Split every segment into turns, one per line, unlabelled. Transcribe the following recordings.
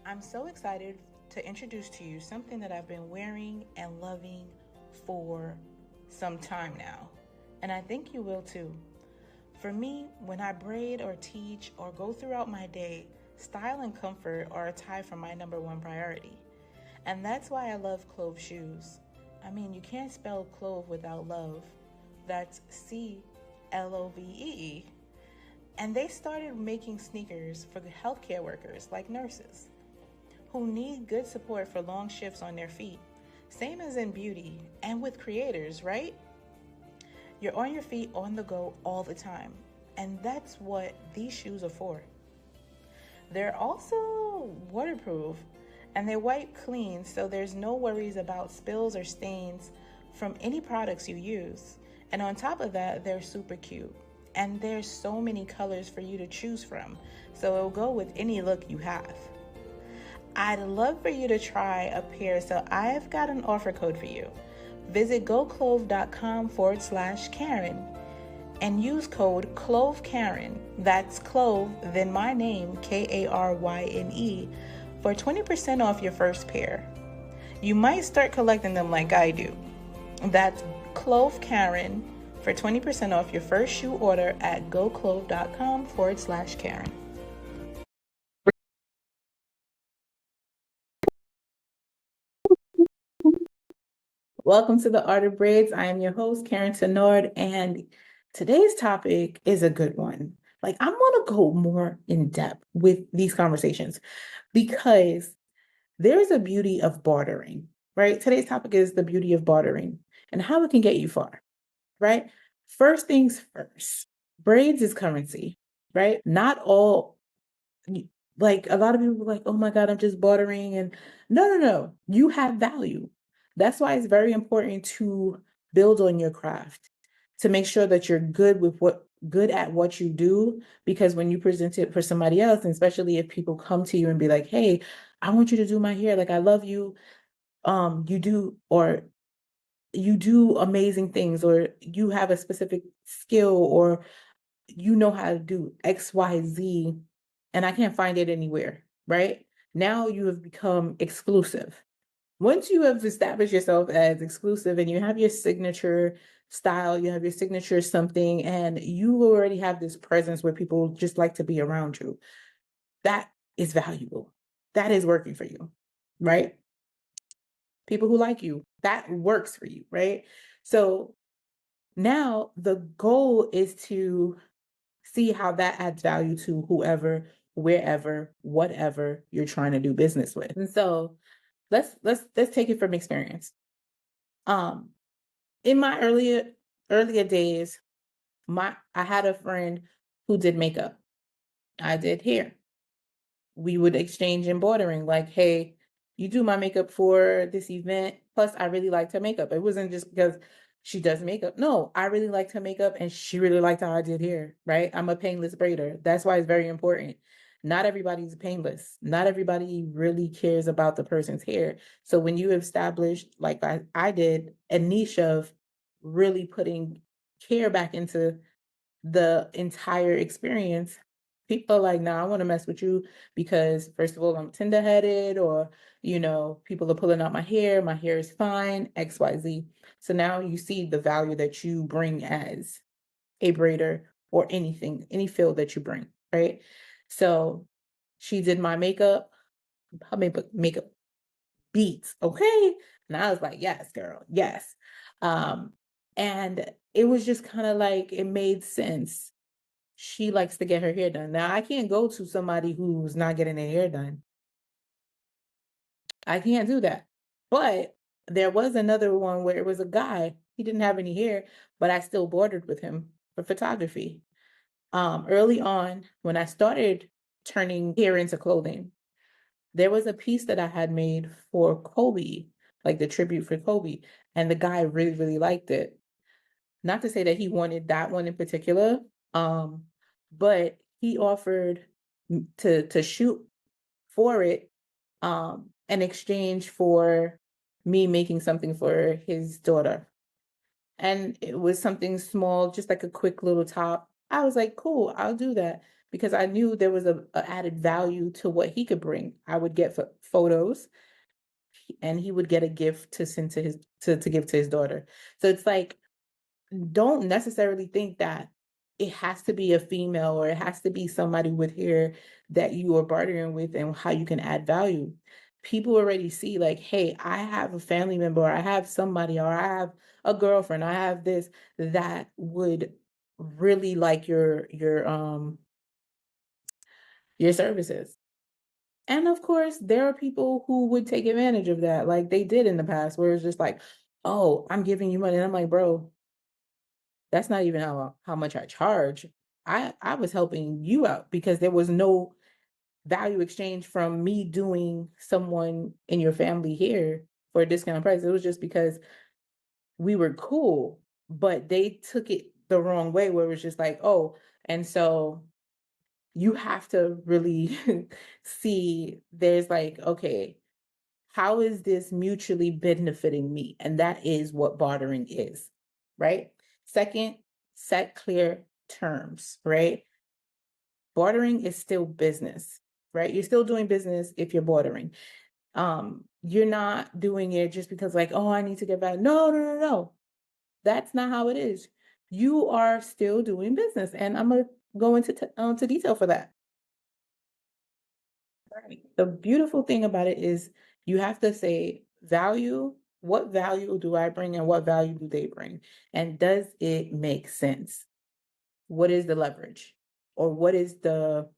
I'm so excited to introduce to you something that I've been wearing and loving for some time now. And I think you will too. For me, when I braid or teach or go throughout my day, style and comfort are a tie for my number one priority. And that's why I love Clove shoes. I mean, you can't spell clove without love. That's CLOVE. And they started making sneakers for the healthcare workers like nurses who need good support for long shifts on their feet. Same as in beauty and with creators, right? You're on your feet on the go all the time. And that's what these shoes are for. They're also waterproof and they wipe clean, so there's no worries about spills or stains from any products you use. And on top of that, they're super cute. And there's so many colors for you to choose from, so it'll go with any look you have. I'd love for you to try a pair, so I've got an offer code for you. Visit goclove.com/Karyne and use code CLOVEKARYNE, that's Clove, then my name, KARYNE, for 20% off your first pair. You might start collecting them like I do. That's Clove Karyne for 20% off your first shoe order at goclove.com/Karyne. Welcome to the Art of Braids. I am your host, Karyne Tenord, and today's topic is a good one. Like, I'm going to go more in depth with these conversations because there's a beauty of bartering, right? Today's topic is the beauty of bartering and how it can get you far, right? First things first, braids is currency, right? Not all, like a lot of people are like, oh my God, I'm just bartering. And no, you have value. That's why it's very important to build on your craft, to make sure that you're good at what you do, because when you present it for somebody else, and especially if people come to you and be like, hey, I want you to do my hair, like I love you, you do, or you do amazing things, or you have a specific skill, or you know how to do XYZ, and I can't find it anywhere, right? Now you have become exclusive. Once you have established yourself as exclusive and you have your signature style, you have your signature something, and you already have this presence where people just like to be around you, that is valuable. That is working for you, right? People who like you, that works for you, right? So now the goal is to see how that adds value to whoever, wherever, whatever you're trying to do business with. And so let's take it from experience. Um, in my earlier days, I had a friend who did makeup. I did hair. We would exchange in bordering, like, hey, you do my makeup for this event. Plus, I really liked her makeup. It wasn't just because she does makeup. No, I really liked her makeup and she really liked how I did hair, right? I'm a painless braider. That's why it's very important. Not everybody's painless. Not everybody really cares about the person's hair. So when you establish, like I did, a niche of really putting care back into the entire experience, people are like, nah, I want to mess with you because first of all, I'm tender-headed, or people are pulling out my hair is fine, XYZ. So now you see the value that you bring as a braider or anything, any field that you bring, right? So she did my makeup, her makeup beats, okay? And I was like, yes, girl, yes. Um, and it was just kind of like it made sense. She likes to get her hair done. Now, I can't go to somebody who's not getting their hair done. I can't do that. But there was another one where it was a guy. He didn't have any hair, but I still bordered with him for photography. Early on, when I started turning hair into clothing, there was a piece that I had made for Kobe, like the tribute for Kobe, and the guy really, really liked it. Not to say that he wanted that one in particular, but he offered to shoot for it in exchange for me making something for his daughter. And it was something small, just like a quick little top. I was like, cool, I'll do that. because I knew there was a added value to what he could bring. I would get photos, and he would get a gift to send to his to give to his daughter. So it's like, don't necessarily think that it has to be a female or it has to be somebody with hair that you are bartering with and how you can add value. People already see, like, hey, I have a family member, or I have somebody, or I have a girlfriend, I have this that would really like your services. And of course, there are people who would take advantage of that, like they did in the past, where it's just like, oh, I'm giving you money. And I'm like, bro, that's not even how much I charge. I was helping you out because there was no value exchange from me doing someone in your family here for a discounted price. It was just because we were cool, but they took it the wrong way, where it was just like, oh, and so you have to really see, there's like, okay, how is this mutually benefiting me? And that is what bartering is, right? Second, set clear terms, right? Bartering is still business, right? You're still doing business if you're bartering. You're not doing it just because, like, oh, I need to get back. No, no, no, no. That's not how it is. You are still doing business, and I'm gonna go into to detail for that. Right. The beautiful thing about it is you have to say value. What value do I bring, and what value do they bring? And does it make sense? What is the leverage? Or what is the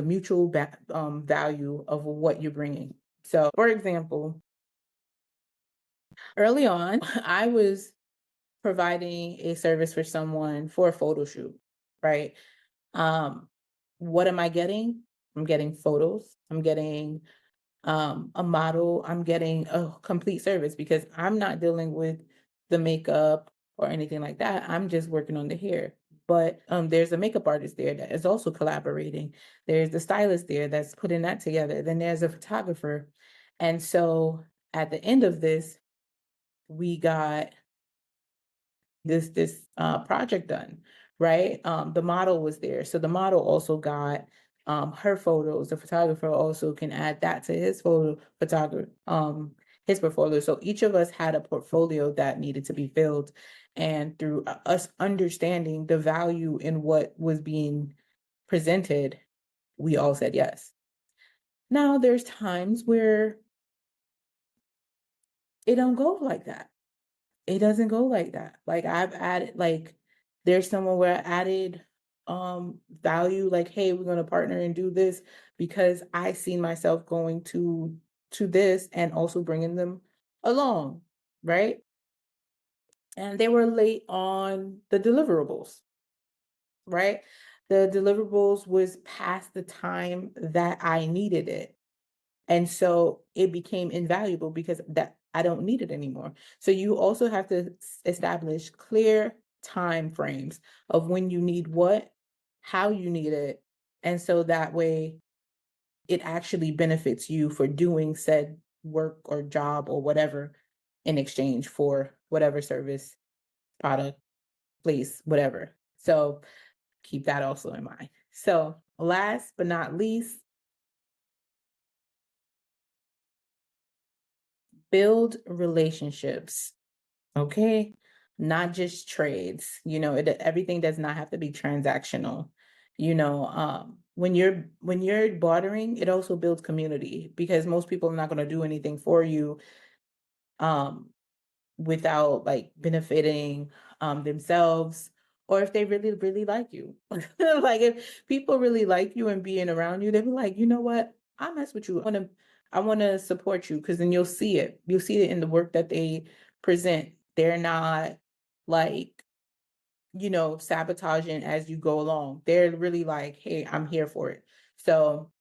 mutual value of what you're bringing? So, for example, early on, I was providing a service for someone for a photo shoot, right? Um, what am I getting? I'm getting photos. I'm getting a model. I'm getting a complete service because I'm not dealing with the makeup or anything like that. I'm just working on the hair. But there's a makeup artist there that is also collaborating. There's the stylist there that's putting that together. Then there's a photographer. And so at the end of this, we got this project done, right? The model was there. So the model also got her photos. The photographer also can add that to his his portfolio. So each of us had a portfolio that needed to be filled. And through us understanding the value in what was being presented, we all said yes. Now there's times where it don't go like that. It doesn't go like that. Like, I've added, like, there's someone where I added value, like, hey, we're gonna partner and do this because I see myself going to this and also bringing them along, right? And they were late on the deliverables, right? The deliverables was past the time that I needed it. And so it became invaluable because that I don't need it anymore. So you also have to establish clear time frames of when you need what, how you need it. And so that way it actually benefits you for doing said work or job or whatever in exchange for whatever service, product, place, whatever. So keep that also in mind. So last but not least, build relationships. Okay, not just trades. Everything does not have to be transactional. When you're bartering, it also builds community because most people are not going to do anything for you um without like benefiting themselves, or if they really really like you. Like, if people really like you and being around you, they'll be like, you know what, I mess with you. I want to support you, because then you'll see it in the work that they present. They're not like, sabotaging as you go along. They're really like, hey, I'm here for it. So,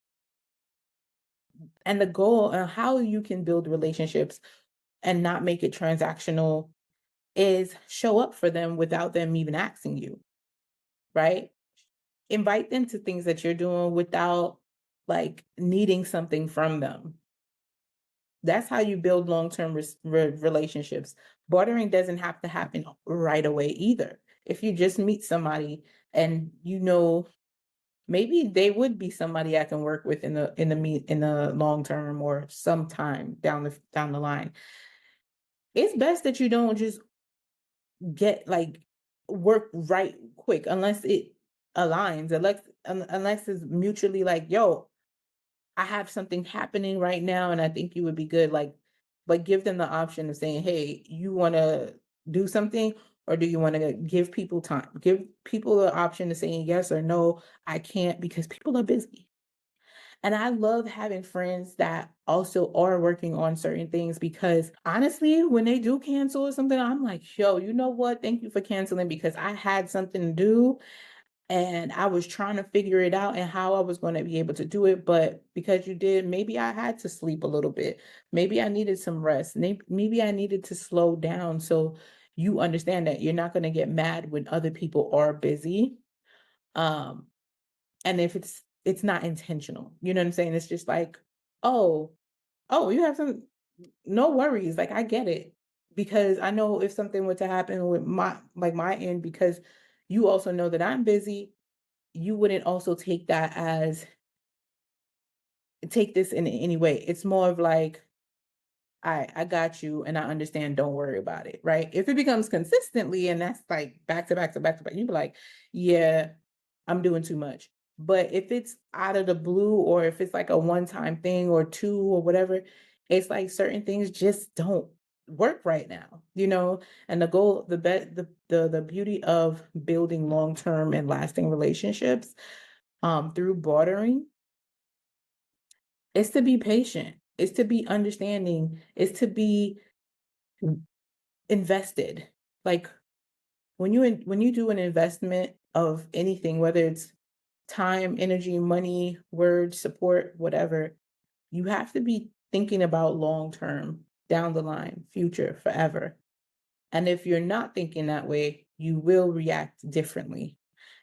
and the goal and how you can build relationships and not make it transactional is show up for them without them even asking you, right? Invite them to things that you're doing without like needing something from them. That's how you build long-term relationships. Bartering doesn't have to happen right away either. If you just meet somebody and maybe they would be somebody I can work with in the long term or sometime down the line. It's best that you don't just get like work right quick unless it aligns, unless it's mutually like, yo, I have something happening right now and I think you would be good. Like, but give them the option of saying, hey, you want to do something, or do you want to give people time? Give people the option of saying yes or no, I can't, because people are busy. And I love having friends that also are working on certain things, because honestly, when they do cancel or something, I'm like, yo, you know what? Thank you for canceling, because I had something to do and I was trying to figure it out and how I was going to be able to do it. But because you did, maybe I had to sleep a little bit. Maybe I needed some rest. Maybe I needed to slow down. So you understand that you're not going to get mad when other people are busy. Um, and if it's not intentional, you know what I'm saying? It's just like, oh, you have some, no worries. Like, I get it. Because I know if something were to happen with my end, because you also know that I'm busy, you wouldn't also take this in any way. It's more of like, I got you and I understand, don't worry about it, right? If it becomes consistently and that's like back to back to back to back, you'd be like, yeah, I'm doing too much. But if it's out of the blue, or if it's like a one-time thing or two or whatever, it's like certain things just don't work right now, you know? And the goal, the beauty of building long-term and lasting relationships through bartering is to be patient, is to be understanding, is to be invested. Like, when you do an investment of anything, whether it's time, energy, money, words, support, whatever, you have to be thinking about long term, down the line, future, forever. And if you're not thinking that way, you will react differently.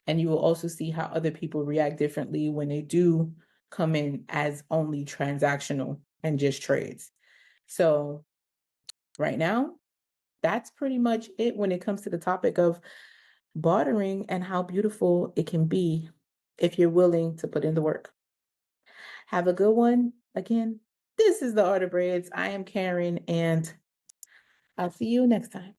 And you will also see how other people react differently when they do come in as only transactional and just trades. So, right now, that's pretty much it when it comes to the topic of bartering and how beautiful it can be if you're willing to put in the work. Have a good one. Again, this is the Art of Braids. I am Karyne, and I'll see you next time.